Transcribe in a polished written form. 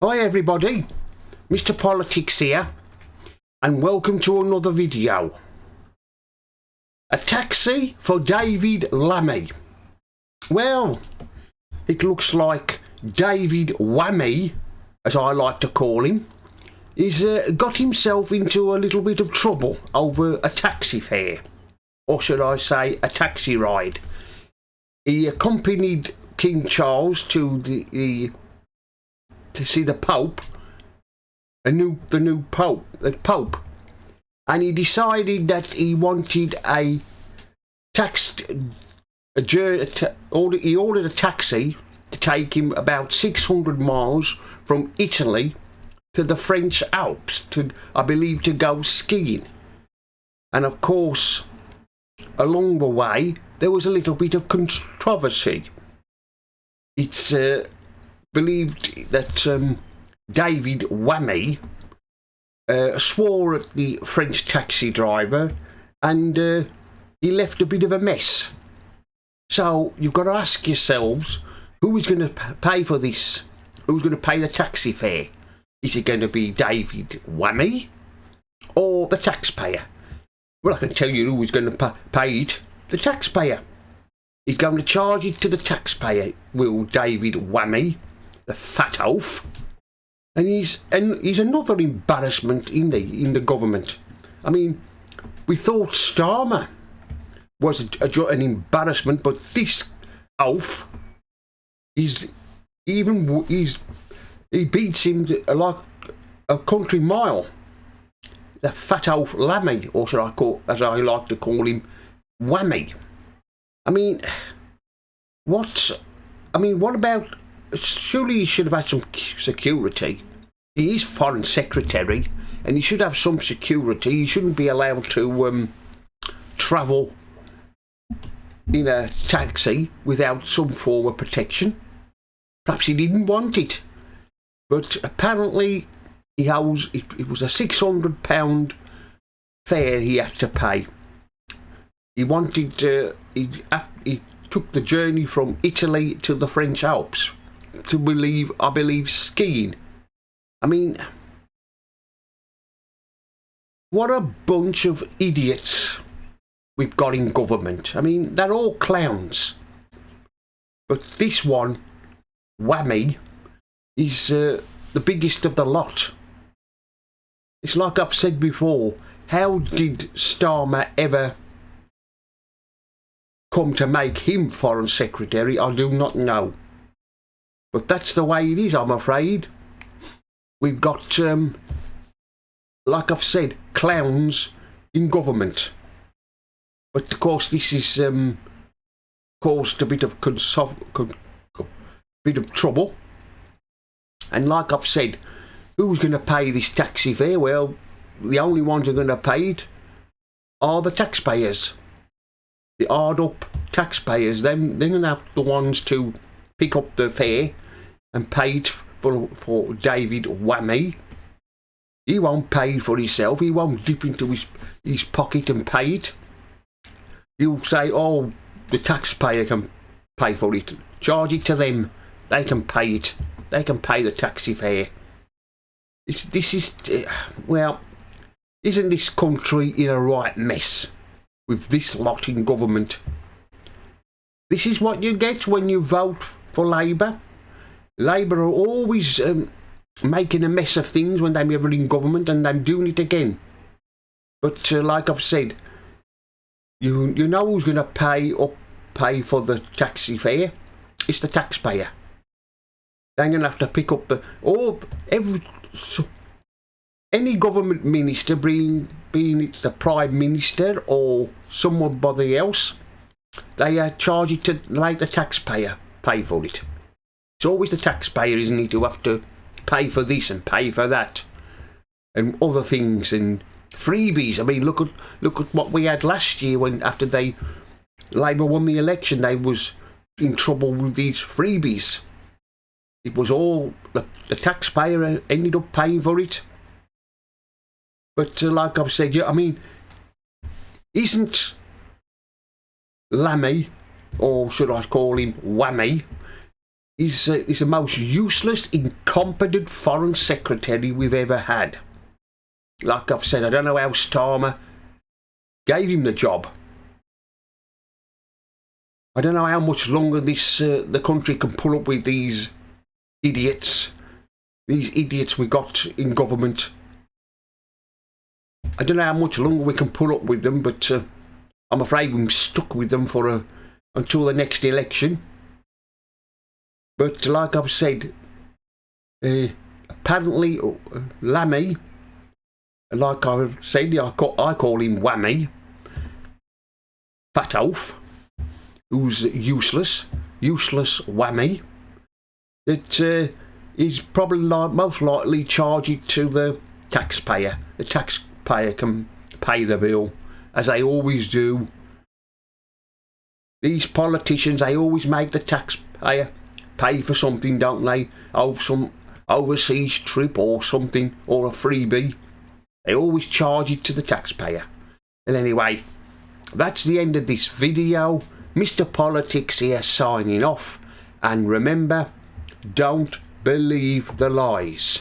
Hi everybody, Mr. Politics here, and welcome to another video. A taxi for David Lammy. Well, it looks like David Whammy, as I like to call him, is got himself into a little bit of trouble over a taxi fare, or should I say a taxi ride. He accompanied King Charles to to see the Pope, the new Pope, and he decided that he wanted he ordered a taxi to take him about 600 miles from Italy to the French Alps, I believe, to go skiing. And of course, along the way, there was a little bit of controversy. It's believed that David Whammy swore at the French taxi driver, and he left a bit of a mess. So you've got to ask yourselves, who is going to pay for this? Who's going to pay the taxi fare? Is it going to be David Whammy or the taxpayer? Well, I can tell you who is going to pay it. The taxpayer. He's going to charge it to the taxpayer, will David Whammy, the fat oaf. And he's another embarrassment in the government. I mean, we thought Starmer was an embarrassment, but this oaf he beats him like a country mile. The fat oaf Lammy, or should I call, as I like to call him, Whammy. I mean, what about? Surely he should have had some security. He is Foreign Secretary, and he should have some security. He shouldn't be allowed to travel in a taxi without some form of protection. Perhaps he didn't want it, but apparently it was a £600 fare he had to pay. He wanted he took the journey from Italy to the French Alps to I believe skiing. I mean, what a bunch of idiots we've got in government. I mean, they're all clowns. But this one, Whammy, is the biggest of the lot. It's like I've said before, how did Starmer ever come to make him Foreign Secretary? I do not know. But that's the way it is, I'm afraid. We've got, like I've said, clowns in government. But of course, this is caused a bit of trouble. And like I've said, who's going to pay this taxi fare? Well, the only ones who are going to pay it are the taxpayers. The hard up taxpayers. They're going to have the ones to pick up the fare and pay it for David Whammy. He won't pay for himself. He won't dip into his pocket and pay it. You'll say, oh, the taxpayer can pay for it. Charge it to them. They can pay it. They can pay the taxi fare. Well, isn't this country in a right mess with this lot in government? This is what you get when you vote for Labour. Labour are always making a mess of things when they're ever in government, and they're doing it again. But like I've said, you know who's going to pay for the taxi fare? It's the taxpayer. They're going to have to pick up any government minister, being it the Prime Minister or somebody else, they charge it to make the taxpayer pay for it. It's always the taxpayer, isn't it, who have to pay for this and pay for that and other things and freebies. I mean, look at what we had last year when after Labour won the election, they was in trouble with these freebies. It was all the taxpayer ended up paying for it. But like I've said, I mean, isn't Lammy, or should I call him Whammy, He's the most useless, incompetent foreign secretary we've ever had. Like I've said, I don't know how Starmer gave him the job. I don't know how much longer the country can pull up with these idiots. These idiots we got in government. I don't know how much longer we can pull up with them, but I'm afraid we're stuck with them until the next election. But like I've said, apparently Lammy, like I've said, I call him Whammy, fat oaf, who's useless Whammy, that is probably most likely charge it to the taxpayer. The taxpayer can pay the bill, as they always do. These politicians, they always make the taxpayer pay for something, don't they? Over some overseas trip or something, or a freebie. They always charge it to the taxpayer. And anyway, that's the end of this video. Mr. Politics here signing off. And remember, don't believe the lies.